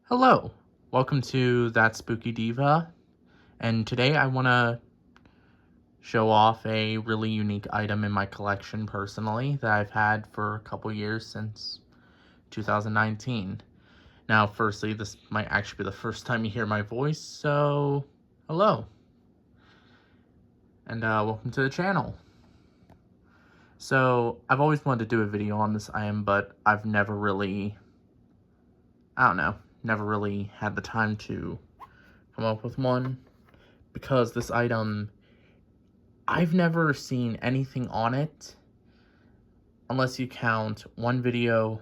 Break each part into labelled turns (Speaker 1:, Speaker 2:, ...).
Speaker 1: Hello, welcome to That Spooky Diva, and today I want to show off a really unique item in my collection personally that I've had for a couple years since 2019. Now, firstly, this might actually be the first time you hear my voice, so hello, and welcome to the channel. So, I've always wanted to do a video on this item, but I've never really had the time to come up with one, because this item, I've never seen anything on it, unless you count one video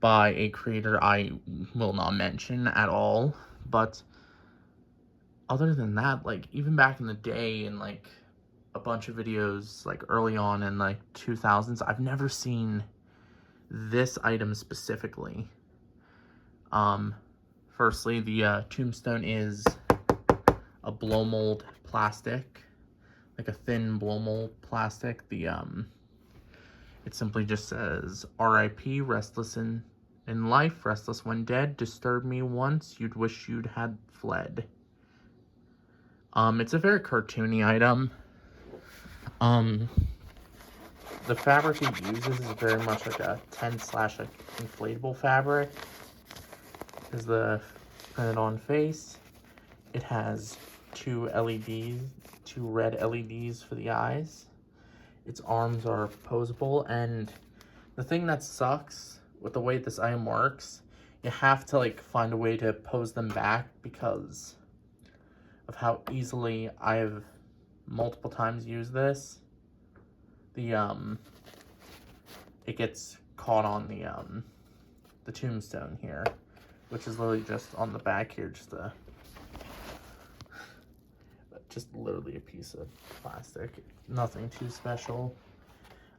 Speaker 1: by a creator I will not mention at all, but other than that, like, even back in the day, in, like, a bunch of videos, like, early on in, like, 2000s, I've never seen this item specifically. Firstly, the Tombstone is a blow mold plastic, like a thin blow mold plastic. It simply just says, R.I.P. restless in life, restless when dead, disturb me once, you'd wish you'd had fled. It's a very cartoony item. The fabric it uses is very much like a tense / inflatable fabric. Is the printed on face. It has two red LEDs for the eyes. Its arms are posable, and the thing that sucks with the way this item works, you have to like find a way to pose them back because of how easily I've multiple times used this. It gets caught on the Tombstone here, which is literally just on the back here, just literally a piece of plastic, nothing too special.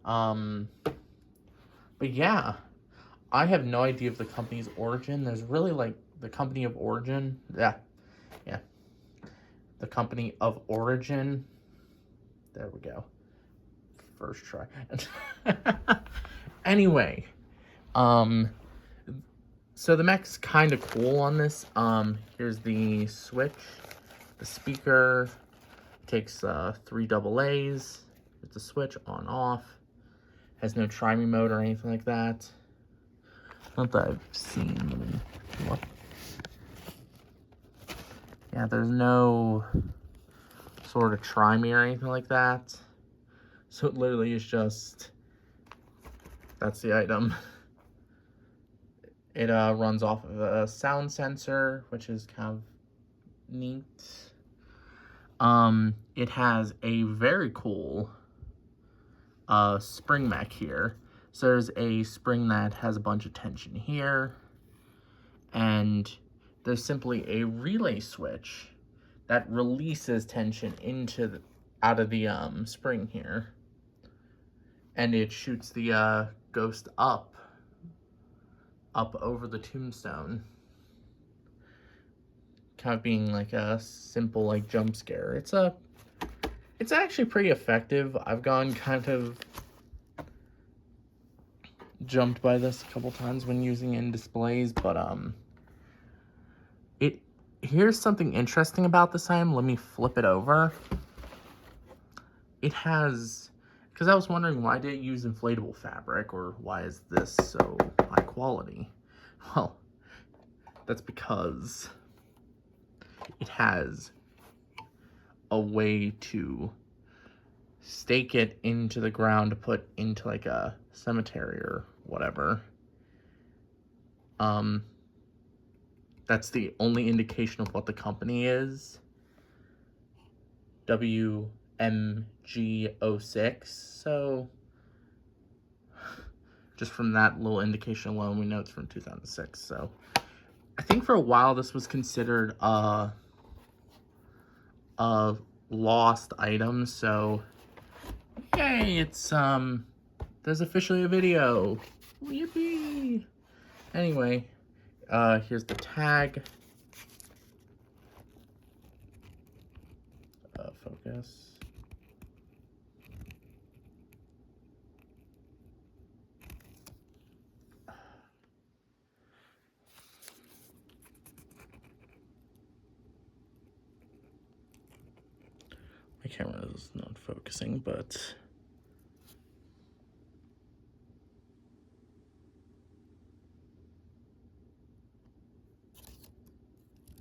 Speaker 1: But yeah, I have no idea of the company's origin. There's really like the company of origin. Yeah. The company of origin. There we go. First try. Anyway, so the mech's kind of cool on this. Here's the switch. The speaker takes 3 AA's. It's a switch on off. Has no try-me mode or anything like that. Not that I've seen. What? Yeah, there's no sort of try-me or anything like that. So it literally is just, that's the item. It runs off of a sound sensor, which is kind of neat. It has a very cool spring mech here. So there's a spring that has a bunch of tension here, and there's simply a relay switch that releases tension out of the spring here, and it shoots the ghost up over the Tombstone, kind of being like a simple like jump scare. It's actually pretty effective. I've gone kind of jumped by this a couple times when using it in displays, but here's something interesting about this item. Let me flip it over. It has, because I was wondering, why did it use inflatable fabric, or why is this so high quality? Well, that's because it has a way to stake it into the ground to put into like a cemetery or whatever. That's the only indication of what the company is. W.M.G. 06. So just from that little indication alone, we know it's from 2006. So I think for a while this was considered a lost item. So yay, it's there's officially a video. Yippee! Anyway, here's the tag. Focus. My camera is not focusing, but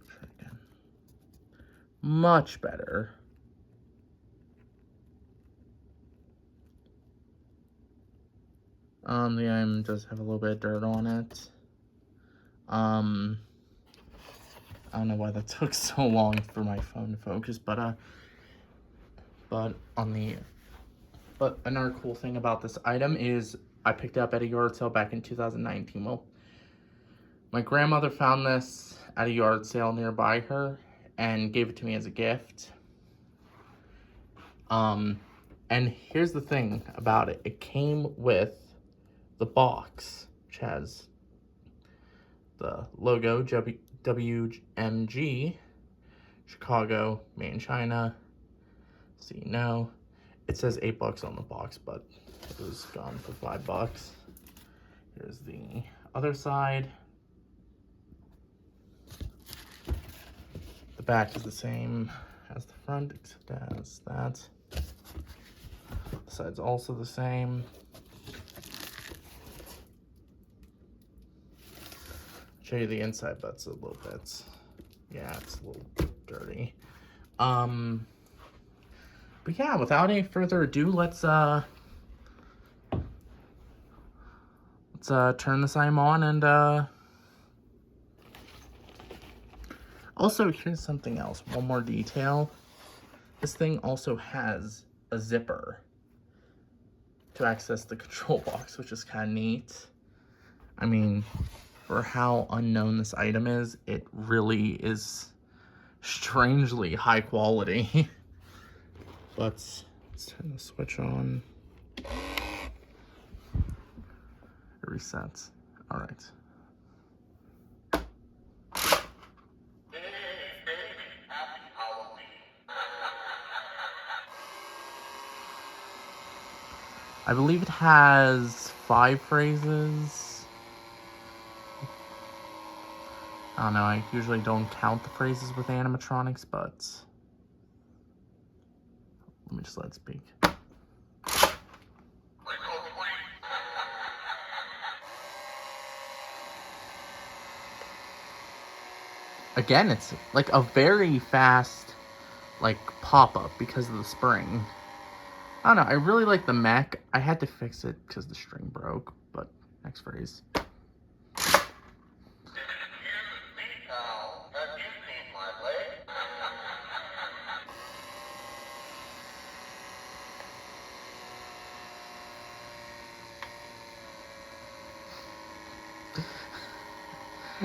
Speaker 1: try again. Much better. The item does have a little bit of dirt on it. I don't know why that took so long for my phone to focus, but another cool thing about this item is I picked it up at a yard sale back in 2019. Well, my grandmother found this at a yard sale nearby her and gave it to me as a gift. And here's the thing about it. It came with the box, which has the logo, W.M.G, Chicago, made in China. So you know, it says $8 on the box, but it was gone for $5. Here's the other side. The back is the same as the front, except as that. The side's also the same. Show you the inside, but it's a little bit, yeah, it's a little dirty. But yeah, without any further ado, let's turn this item on. And also, here's something else, one more detail. This thing also has a zipper to access the control box, which is kind of neat. I mean, for how unknown this item is, it really is strangely high quality. Let's turn the switch on. It resets. All right. I believe it has 5 phrases. I don't know, I usually don't count the phrases with animatronics, but let me just let it speak. Again, it's like a very fast, like, pop-up because of the spring. I don't know, I really like the mech. I had to fix it because the string broke, but next phrase.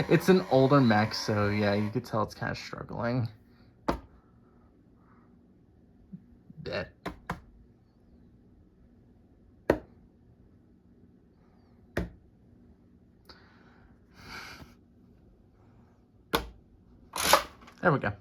Speaker 1: It's an older mech, so yeah, you could tell it's kind of struggling. Dead. There we go.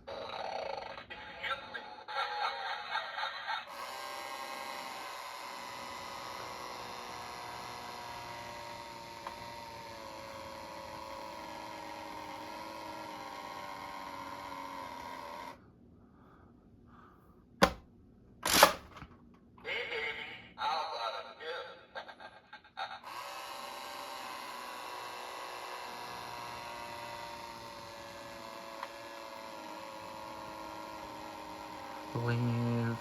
Speaker 1: Believe it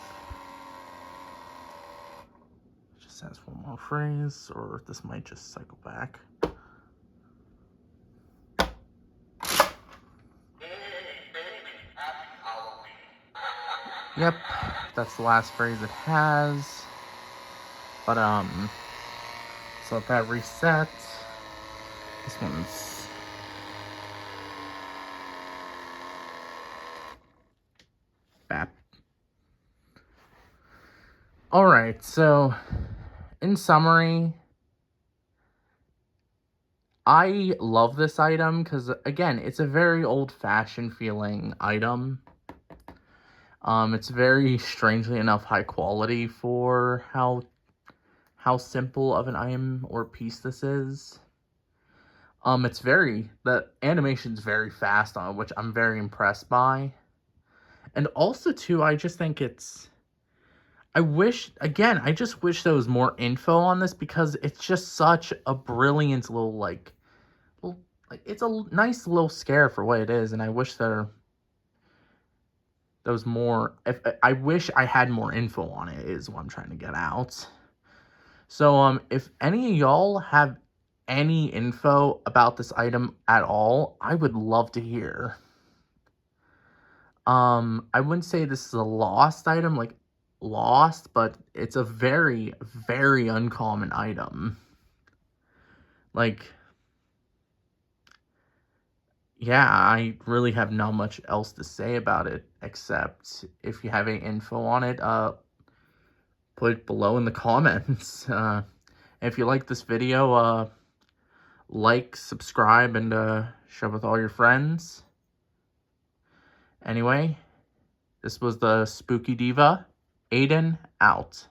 Speaker 1: just has one more phrase, or this might just cycle back. Yep, that's the last phrase it has. But so if that resets, this one's bap. Alright, so in summary, I love this item because, again, it's a very old-fashioned feeling item. It's very, strangely enough, high quality for how simple of an item or piece this is. The animation's very fast on it, which I'm very impressed by. And also, too, I just think it's I just wish there was more info on this, because it's just such a brilliant little, like, it's a nice little scare for what it is, and I wish there was more. I wish I had more info on it, is what I'm trying to get out. So, if any of y'all have any info about this item at all, I would love to hear. I wouldn't say this is a lost item, like lost, but it's a very, very uncommon item. Like, yeah, I really have not much else to say about it, except if you have any info on it, put it below in the comments. If you like this video, like, subscribe, and share with all your friends. Anyway, this was the Spooky Diva. Aiden, out.